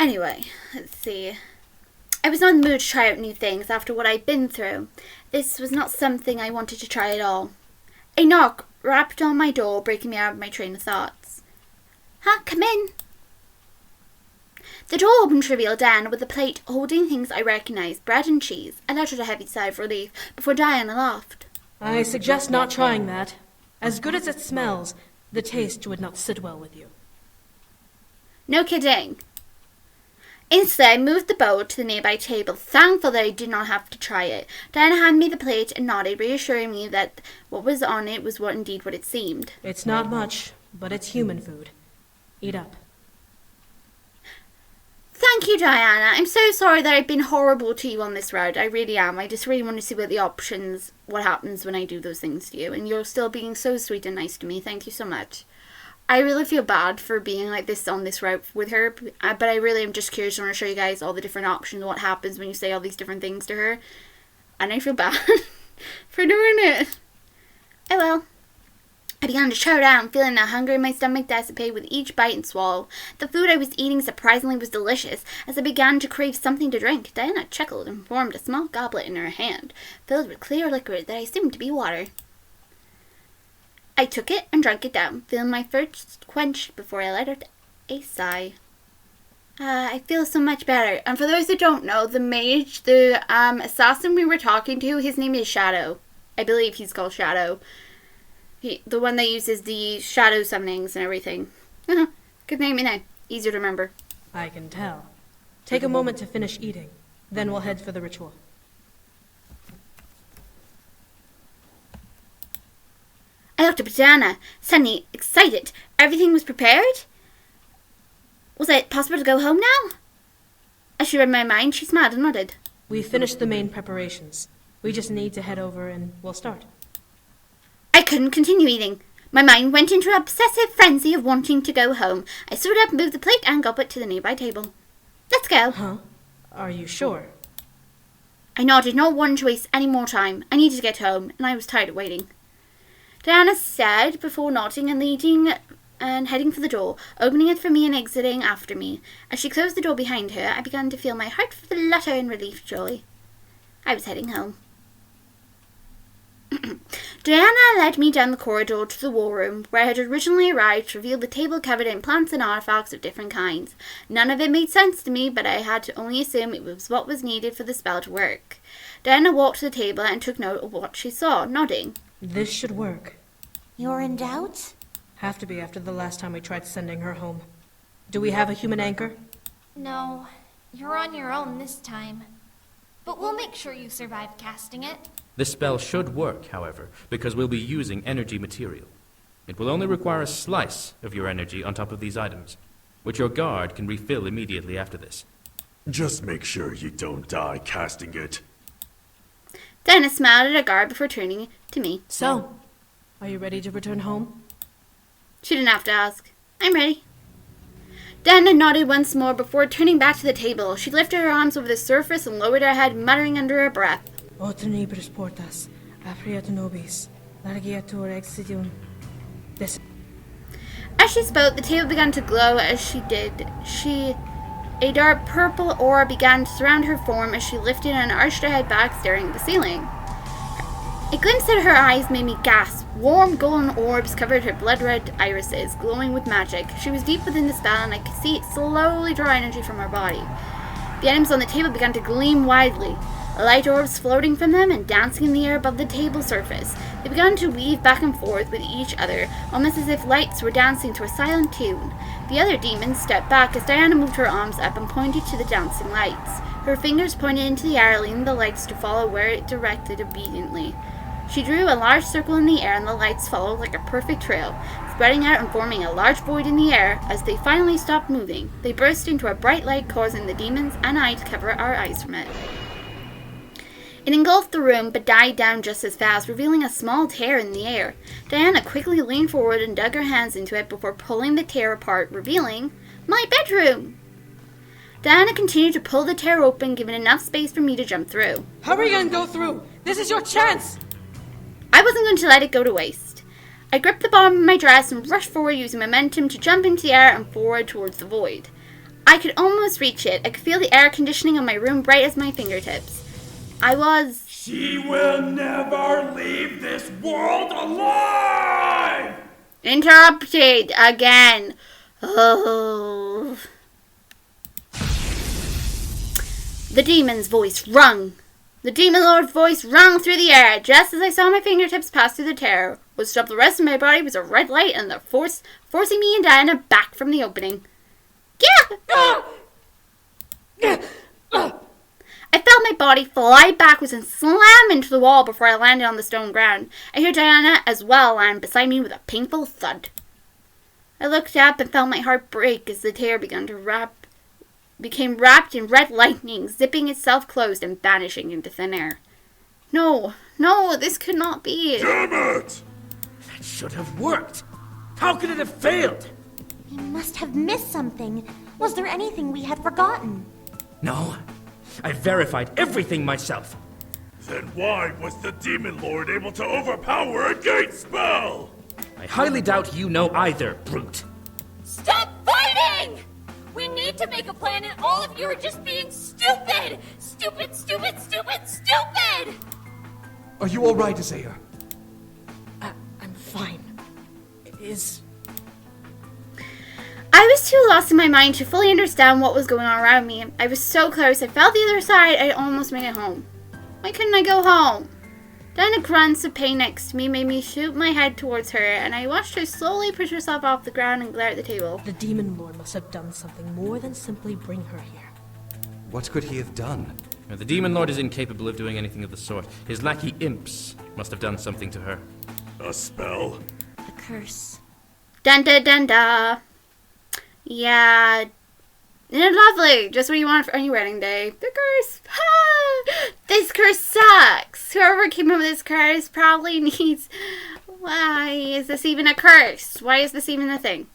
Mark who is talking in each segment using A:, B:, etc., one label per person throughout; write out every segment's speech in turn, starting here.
A: Anyway, let's see. I was not in the mood to try out new things after what I'd been through. This was not something I wanted to try at all. A knock rapped on my door, breaking me out of my train of thoughts. Huh, come in. The door opened to reveal Dan with a plate holding things I recognized, bread and cheese. I uttered a heavy sigh of relief before Diana laughed.
B: I suggest not trying that. As good as it smells, the taste would not sit well with you.
A: No kidding. Instantly, I moved the bowl to the nearby table, thankful that I did not have to try it. Diana handed me the plate and nodded, reassuring me that what was on it was what it seemed.
B: It's not much, but it's human food. Eat up.
A: Thank you, Diana. I'm so sorry that I've been horrible to you on this route. I really am. I just really want to see what happens when I do those things to you. And you're still being so sweet and nice to me. Thank you so much. I really feel bad for being like this on this route with her, but I really am just curious. I want to show you guys all the different options and what happens when you say all these different things to her. And I feel bad for doing it. Oh well. I began to chow down, feeling the hunger in my stomach dissipate with each bite and swallow. The food I was eating surprisingly was delicious. As I began to crave something to drink, Diana chuckled and formed a small goblet in her hand, filled with clear liquid that I assumed to be water. I took it and drank it down, feeling my thirst quenched before I let out a sigh. I feel so much better. And for those who don't know, the mage, the assassin we were talking to, his name is Shadow. I believe he's called Shadow. The one that uses the shadow summonings and everything. Good name, you know. Easier to remember.
B: I can tell. Take a moment to finish eating. Then we'll head for the ritual.
A: I looked up at Diana, suddenly excited. Everything was prepared? Was it possible to go home now? As she read my mind, she smiled and nodded.
B: We've finished the main preparations. We just need to head over and we'll start.
A: I couldn't continue eating. My mind went into an obsessive frenzy of wanting to go home. I stood up, moved the plate and goblet to the nearby table. Let's go.
B: Huh? Are you sure?
A: I nodded, not wanting to waste any more time. I needed to get home, and I was tired of waiting. Diana said before nodding and leading and heading for the door, opening it for me and exiting after me. As she closed the door behind her, I began to feel my heart flutter in relief joy. I was heading home. Diana led me down the corridor to the war room, where I had originally arrived, to reveal the table covered in plants and artifacts of different kinds. None of it made sense to me, but I had to only assume it was what was needed for the spell to work. Diana walked to the table and took note of what she saw, nodding.
B: This should work.
C: You're in doubt?
B: Have to be after the last time we tried sending her home. Do we have a human anchor?
C: No, you're on your own this time. But we'll make sure you survive casting it.
D: This spell should work, however, because we'll be using energy material. It will only require a slice of your energy on top of these items, which your guard can refill immediately after this.
E: Just make sure you don't die casting it.
A: Diana smiled at her guard before turning to me.
B: So, are you ready to return home?
A: She didn't have to ask. I'm ready. Diana nodded once more before turning back to the table. She lifted her arms over the surface and lowered her head, muttering under her breath.
B: Otre nibris portas, apriat nobis, largiatur exidium.
A: As she spoke, the table began to glow as she did. A dark purple aura began to surround her form as she lifted and arched her head back, staring at the ceiling. A glimpse at her eyes made me gasp. Warm golden orbs covered her blood-red irises, glowing with magic. She was deep within the spell, and I could see it slowly draw energy from her body. The items on the table began to gleam widely, light orbs floating from them and dancing in the air above the table surface. They began to weave back and forth with each other, almost as if lights were dancing to a silent tune. The other demons stepped back as Diana moved her arms up and pointed to the dancing lights. Her fingers pointed into the air, leading the lights to follow where it directed obediently. She drew a large circle in the air, and the lights followed like a perfect trail, spreading out and forming a large void in the air. As they finally stopped moving, they burst into a bright light, causing the demons and I to cover our eyes from it. It engulfed the room, but died down just as fast, revealing a small tear in the air. Diana quickly leaned forward and dug her hands into it before pulling the tear apart, revealing my bedroom. Diana continued to pull the tear open, giving enough space for me to jump through.
B: Hurry and go through! This is your chance!
A: I wasn't going to let it go to waste. I gripped the bottom of my dress and rushed forward, using momentum to jump into the air and forward towards the void. I could almost reach it. I could feel the air conditioning of my room bright as my fingertips. I was...
E: She will never leave this world alive!
A: interrupted again. Oh. The demon's voice rung. The demon lord's voice rung through the air. Just as I saw my fingertips pass through the tear, what stopped the rest of my body was a red light and the forcing me and Diana back from the opening. Yeah! I felt my body fly backwards and slam into the wall before I landed on the stone ground. I heard Diana as well land beside me with a painful thud. I looked up and felt my heart break as the tear became wrapped in red lightning, zipping itself closed and vanishing into thin air. No, this could not be.
E: Damn it!
D: That should have worked. How could it have failed?
F: We must have missed something. Was there anything we had forgotten?
D: No. I verified everything myself.
E: Then why was the Demon Lord able to overpower a gate spell?
D: I highly doubt you know either, brute.
C: Stop fighting! We need to make a plan and all of you are just being stupid! Stupid!
G: Are you all right, Isaiah?
B: I'm fine.
A: I was too lost in my mind to fully understand what was going on around me. I was so close. I felt the other side. I almost made it home. Why couldn't I go home? Then a grunt of pain next to me made me shoot my head towards her, and I watched her slowly push herself off the ground and glare at the table.
B: The demon lord must have done something more than simply bring her here.
G: What could he have done?
D: The demon lord is incapable of doing anything of the sort. His lackey imps must have done something to her.
E: A spell?
F: The curse.
A: Dun da dun da. Yeah. Lovely. Just what you want for any wedding day. The curse. This curse sucks. Whoever came up with this curse probably needs... Why is this even a curse? Why is this even a thing?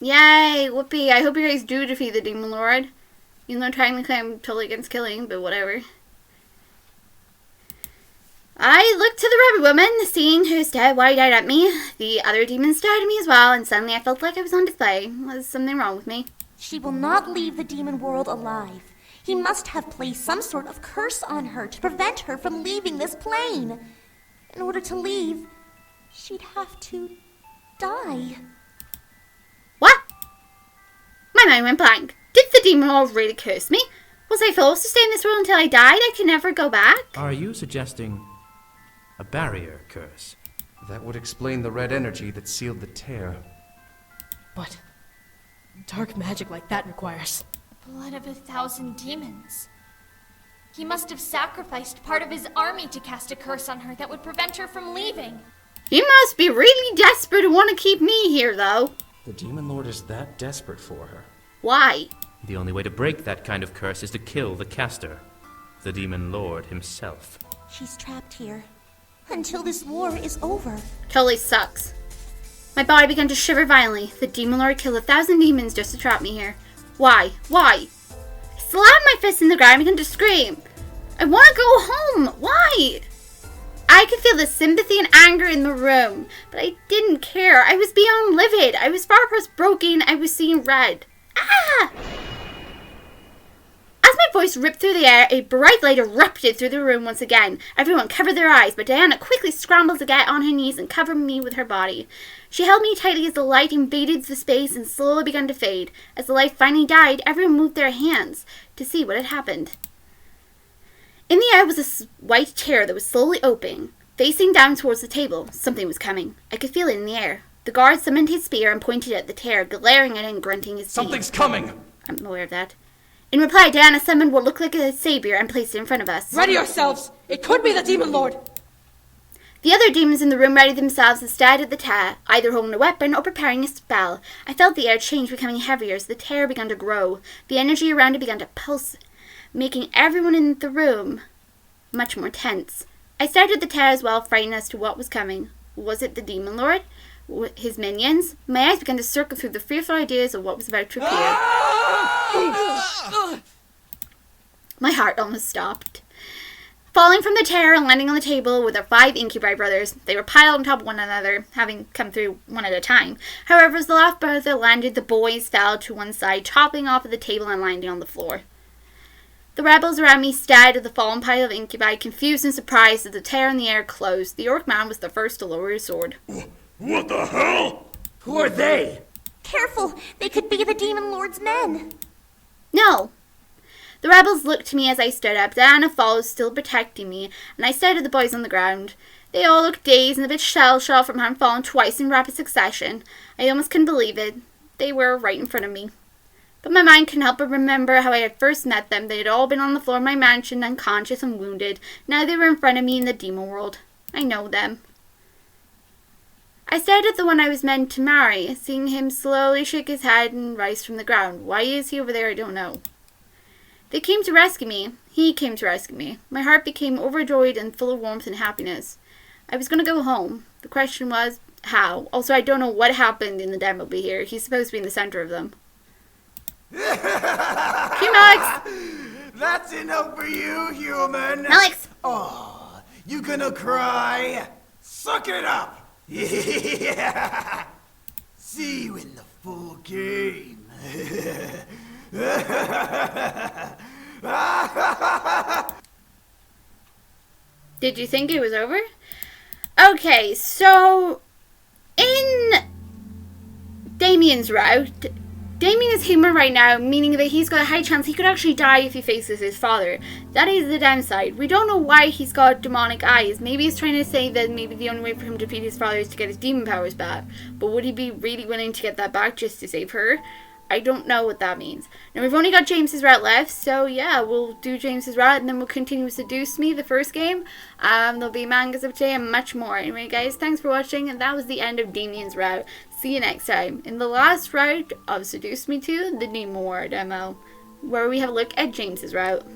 A: Yay. Whoopee. I hope you guys do defeat the demon lord. Even though technically I'm totally against killing, but whatever. I looked to the rabbit woman, seeing her stare wide-eyed at me. The other demons stared at me as well, and suddenly I felt like I was on display. Was something wrong with me?
F: She will not leave the demon world alive. He must have placed some sort of curse on her to prevent her from leaving this plane. In order to leave, she'd have to die.
A: What? My mind went blank. Did the demon lord really curse me? Was I forced to stay in this world until I died? I could never go back?
D: Are you suggesting a barrier curse?
G: That would explain the red energy that sealed the tear.
B: But dark magic like that requires...
C: Blood of 1,000 demons. He must have sacrificed part of his army to cast a curse on her that would prevent her from leaving.
A: He must be really desperate to want to keep me here, though.
H: The demon lord is that desperate for her.
A: Why?
D: The only way to break that kind of curse is to kill the caster, the demon lord himself.
F: She's trapped here until this war is over.
A: Totally sucks. My body began to shiver violently. The demon lord killed 1,000 demons just to trap me here. Why? I slammed my fist in the ground and began to scream. I want to go home. Why? I could feel the sympathy and anger in the room, but I didn't care. I was beyond livid. I was far past broken. I was seeing red. Ah! As my voice ripped through the air, a bright light erupted through the room once again. Everyone covered their eyes, but Diana quickly scrambled to get on her knees and cover me with her body. She held me tightly as the light invaded the space and slowly began to fade. As the light finally died, everyone moved their hands to see what had happened. In the air was a white chair that was slowly opening, facing down towards the table. Something was coming. I could feel it in the air. The guard summoned his spear and pointed at the tear, glaring at it and grunting his teeth.
G: Something's coming!
A: I'm aware of that. In reply, Diana summoned what looked like a saber and placed it in front of us.
B: Ready yourselves! It could be the demon lord!
A: The other demons in the room readied themselves and stared at the tear, either holding a weapon or preparing a spell. I felt the air change, becoming heavier as the tear began to grow. The energy around it began to pulse, making everyone in the room much more tense. I stared at the tear as well, frightened as to what was coming. Was it the demon lord? His minions? My eyes began to circle through the fearful ideas of what was about to appear. My heart almost stopped. falling from the tear and landing on the table with their 5 Incubi Brothers. They were piled on top of one another, having come through one at a time. However, as the last brother landed, the boys fell to one side, toppling off of the table and landing on the floor. The rebels around me stared at the fallen pile of Incubi, confused and surprised as the tear in the air closed. The orc man was the first to lower his sword.
E: What the hell?
H: Who are they?
F: Careful, they could be the Demon Lord's men.
A: No! The rebels looked to me as I stood up, Diana Falls still protecting me, and I stared at the boys on the ground. They all looked dazed and a bit shell-shocked from having fallen twice in rapid succession. I almost couldn't believe it. They were right in front of me. But my mind couldn't help but remember how I had first met them. They had all been on the floor of my mansion, unconscious and wounded. Now they were in front of me in the demon world. I know them. I stared at the one I was meant to marry, seeing him slowly shake his head and rise from the ground. Why is he over there, I don't know. They came to rescue me. He came to rescue me. My heart became overjoyed and full of warmth and happiness. I was going to go home. The question was, how? Also, I don't know what happened in the demo here. He's supposed to be in the center of them. Alex!
I: That's enough for you, human!
A: Alex!
I: Oh, you gonna cry? Suck it up! Yeah! See you in the full game.
A: Did you think it was over? Okay, so in Damien's route, Damien is human right now, meaning that he's got a high chance he could actually die if he faces his father. That is the downside. We don't know why he's got demonic eyes. Maybe he's trying to say that maybe the only way for him to defeat his father is to get his demon powers back. But would he be really willing to get that back just to save her? I don't know what that means. Now, we've only got James's route left, so yeah, we'll do James's route, and then we'll continue with Seduce Me, the first game. There'll be mangas of today and much more. Anyway, guys, thanks for watching, and that was the end of Damien's route. See you next time in the last route of Seduce Me 2, the Demon War demo, where we have a look at James's route.